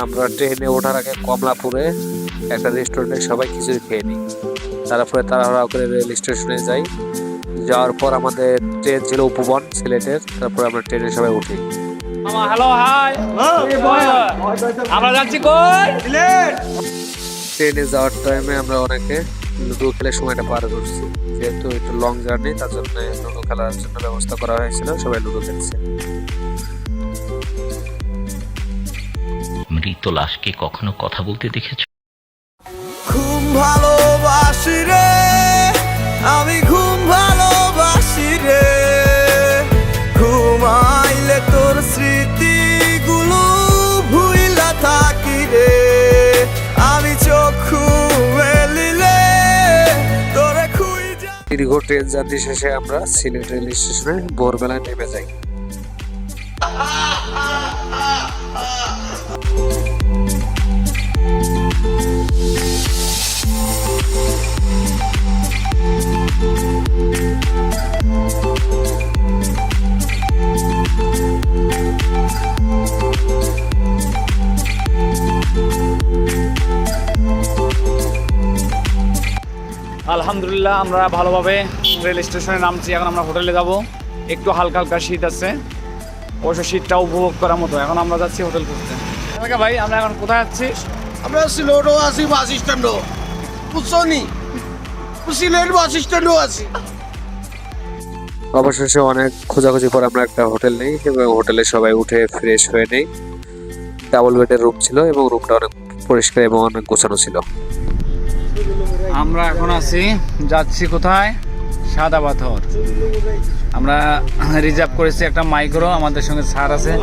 আমরা ট্রেনে ওঠার আগে কমলাপুরে একটা রেস্টুরেন্টে সবাই খিচুড়ি খেয়ে নিই। তারপরে তাড়াহুড়া করে রেল স্টেশনে যাই। যাওয়ার পর আমাদের ট্রেন ছিল উপবন সিলেটের। তারপরে আমরা ট্রেনে সবাই উঠি। হ্যালো হাই, আমরা যাচ্ছি কই? ট্রেনে যাওয়ার টাইমে আমরা অনেকে লুডো খেলে সময়টা পার করছি। যেহেতু একটু লং জার্নি, তার জন্য লুডো খেলার জন্য ব্যবস্থা করা হয়েছিল, সবাই লুডো খেলছে। মৃত লাশকে কখনো কথা বলতে দেখেছো? ঘুম ভালোবাসি রে, আমি ঘুম ভালোবাসি রে। ঘুমাইলে তোর স্মৃতিগুলো ভুইলা থাকি রে। আমি চক্ষু মেলিলে তোরে খুঁজে। দীর্ঘ ট্রেন জার্নি শেষে আমরা সিলেট রেল স্টেশনে ভোরবেলায় নেমে যাই। আলহামদুলিল্লাহ আমরা ভালোভাবে রেল স্টেশনে নামছি। এখন আমরা হোটেলে যাব। একটু হালকা হালকা শীত আছে, অবশ্য শীতটা উপভোগ করার মতো। এখন আমরা যাচ্ছি হোটেল খুঁজতে। ভাই আমরা এখন কোথায় যাচ্ছি? আমরা সিলেটও আছি, বাস স্ট্যান্ডও বুঝছনি, সিলেট বাস স্ট্যান্ডও আছি। অবশেষে অনেক খোঁজাখুঁজি পর আমরা একটা হোটেল নেই এবং হোটেলে সবাই উঠে ফ্রেশ হয়ে নেই। ডাবল বেডের রুম ছিল এবং রুমটা অনেক পরিষ্কার এবং অনেক গোছানো ছিল। আমরা এখন আছি, যাচ্ছি কোথায়? সাদা পাথর। আমরা রিজার্ভ করেছি একটা মাইক্রো। আমাদের সঙ্গে স্যার আছে।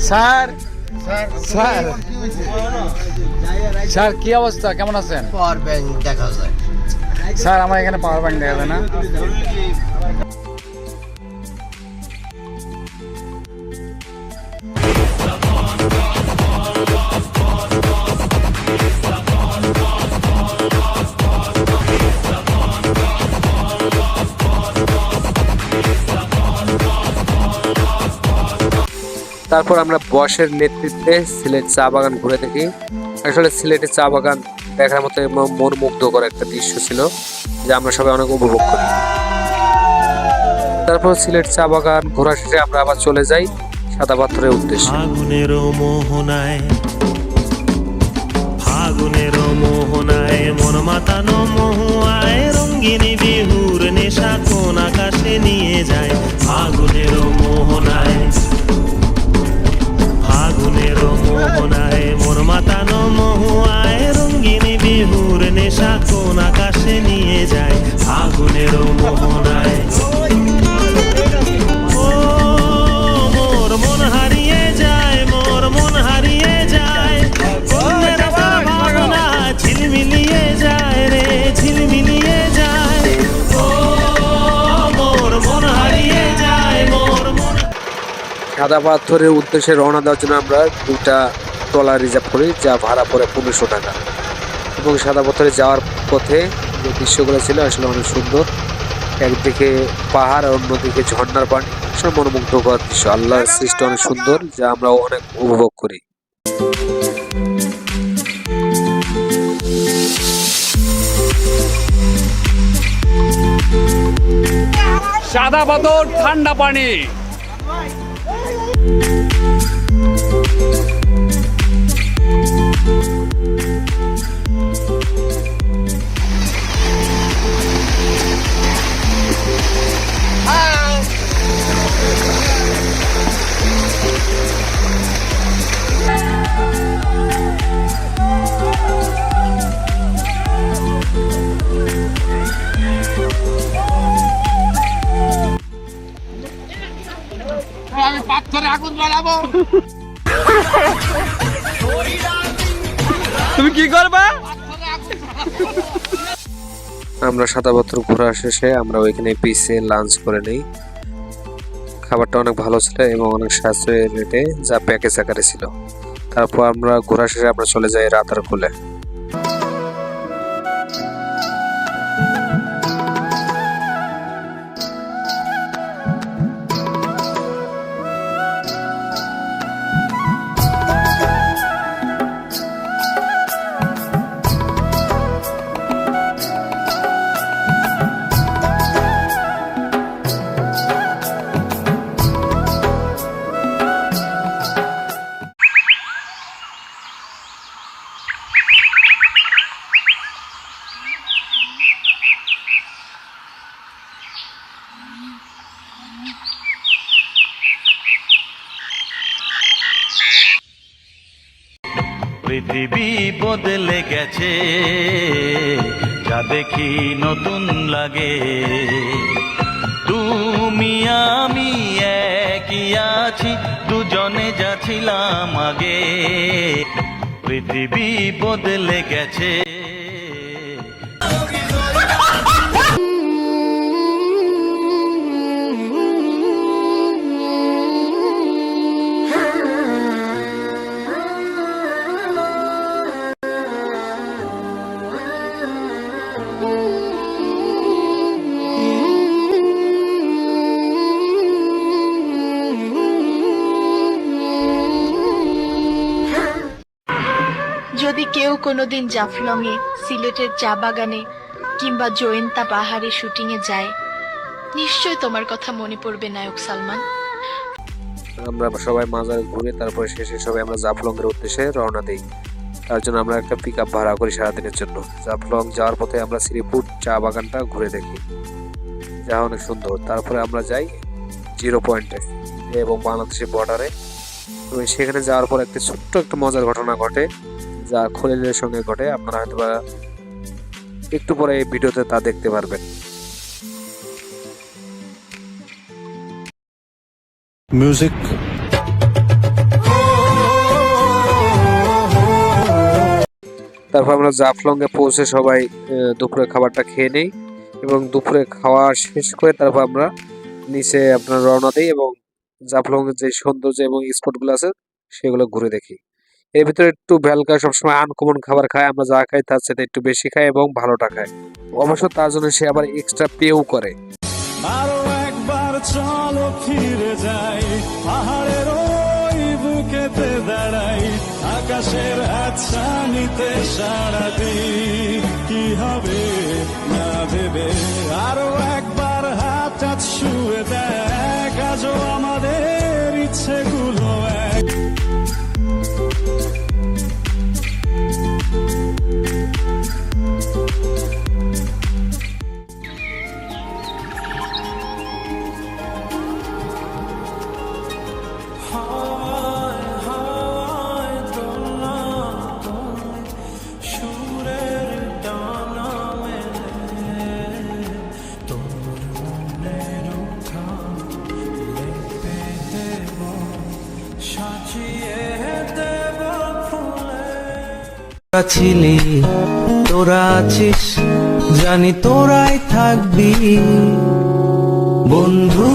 স্যার স্যার স্যার কি অবস্থা, কেমন আছেন? পাওয়ার ব্যাংক দেখা যায়। স্যার আমার এখানে পাওয়ার ব্যাংক দেখা যায় না। তারপর আমরা বসের নেতৃত্বে সিলেট চা বাগান ঘুরে দেখি। আসলে সিলেটের চা বাগান দেখার মতো মন মুগ্ধকর একটা দৃশ্য ছিল, যা আমরা সবাই অনেক উপভোগ করি। তারপর সিলেট চা বাগান ঘোরা শেষে আমরা আবার চলে যাই সাদা পাথরের উদ্দেশ্যে। ফাগুনের মোহনায় মন মাতানো মহুয়ায় রঙ্গিনী বিহুর নেশা কোন আকাশে নিয়ে যায়। ফাগুনের মোহনায়, ফাগুনের মোহনায় মন মাতানো মহুয়ায় রঙ্গিনী বিহুর নেশা কোন আকাশে নিয়ে যায়। ফাগুনের মোহনায় ও মোর মন হারিয়ে যায়, মোর মন হারিয়ে যায়। ঝিলমিলিয়ে যায় রে, ঝিলমিলিয়ে যায়। ও মোর মন হারিয়ে যায়, মোর মন। সাদা পাথরের উদ্দেশ্যে রওনা দেওয়ার জন্য আমরা দুটা ট্রলার রিজার্ভ করি, যা ভাড়া পড়ে 1500 টাকা। এবং সাদা পাথরে যাওয়ার পথে যে দৃশ্যগুলো ছিল আসলে অনেক সুন্দর। একদিকে পাহাড় আর অন্যদিকে ঝর্ণার পানি, আসলে মনোমুগ্ধকর দৃশ্য। আল্লাহর সৃষ্টি অনেক সুন্দর, যা আমরা অনেক উপভোগ করি। সাদা পাথর, ঠান্ডা পানি। আমি পাথরে আগুন জ্বালাবো। তুমি কি করবা? আমরা সাদা পাথর ঘোরা শেষে আমরা ওইখানে পিসে লাঞ্চ করে নেই। খাবারটা অনেক ভালো ছিল এবং অনেক সাশ্রয়ী রেটে, যা প্যাকেজ আকারে ছিল। তারপর আমরা ঘোরা শেষে আমরা চলে যাই রাতারকুলে। পৃথিবী বদলে গেছে, যা দেখি নতুন লাগে। তুমি আমি একই আছি, দুজনে যাচ্ছিলাম আগে। পৃথিবী বদলে গেছে। যদি কেউ কোনোদিন জাফলংয়ে, সিলেটের চা বাগানে কিংবা জয়ন্তা পাহাড়ে শুটিংয়ে যায়, নিশ্চয় তোমার কথা মনে পড়বে নায়ক সালমান। আমরা সবাই মাজার ঘুরে তারপরে শেষে সবাই আমরা জাফলং এর উদ্দেশ্যে রওনা দিই। তার জন্য আমরা একটা পিক আপ ভাড়া করি সারাদিনের জন্য। জাফলং যাওয়ার পথে আমরা শ্রীপুর চা বাগানটা ঘুরে দেখি, যা অনেক সুন্দর। তারপরে আমরা যাই 0 পয়েন্টে এবং বাংলাদেশের বর্ডারে। তো সেখানে যাওয়ার পর একটা ছোট্ট একটা মজার ঘটনা ঘটে, যা খলিলের সঙ্গে ঘটে। আপনারা হয়তো বা একটু পরে এই ভিডিওতে তা দেখতে পারবেন। মিউজিক। তারপর আমরা জাফলং এ পৌঁছে সবাই দুপুরে খাবারটা খেয়ে নেই এবং দুপুরে খাওয়া শেষ করে তারপর আমরা নিচে আপনার রওনা দিই এবং জাফলং এর যে সৌন্দর্য এবং স্পটগুলো আছে সেগুলো ঘুরে দেখি। এর ভিতরে একটু ভ্যালকা সবসময় আনকমন খাবার খায়, আমরা যা খাই তার সাথে একটু বেশি খাই এবং ভালোটা খায়। অবশ্য তার জন্য সে আবার এক্সট্রা পেও করে। আরো একবার চলো ফিরে যাই, পাহাড়ের ওই বুকেতে দাঁড়াই, আকাশের আচ্ছা নিতে সারা দিই, কি হবে না ভেবে। আরো একবার হাত ছুঁয়ে দেখ, আজও আমাদের ইচ্ছেগুলো এক। ছিলি তোরা আছিস, জানি তোরাই থাকবি বন্ধু।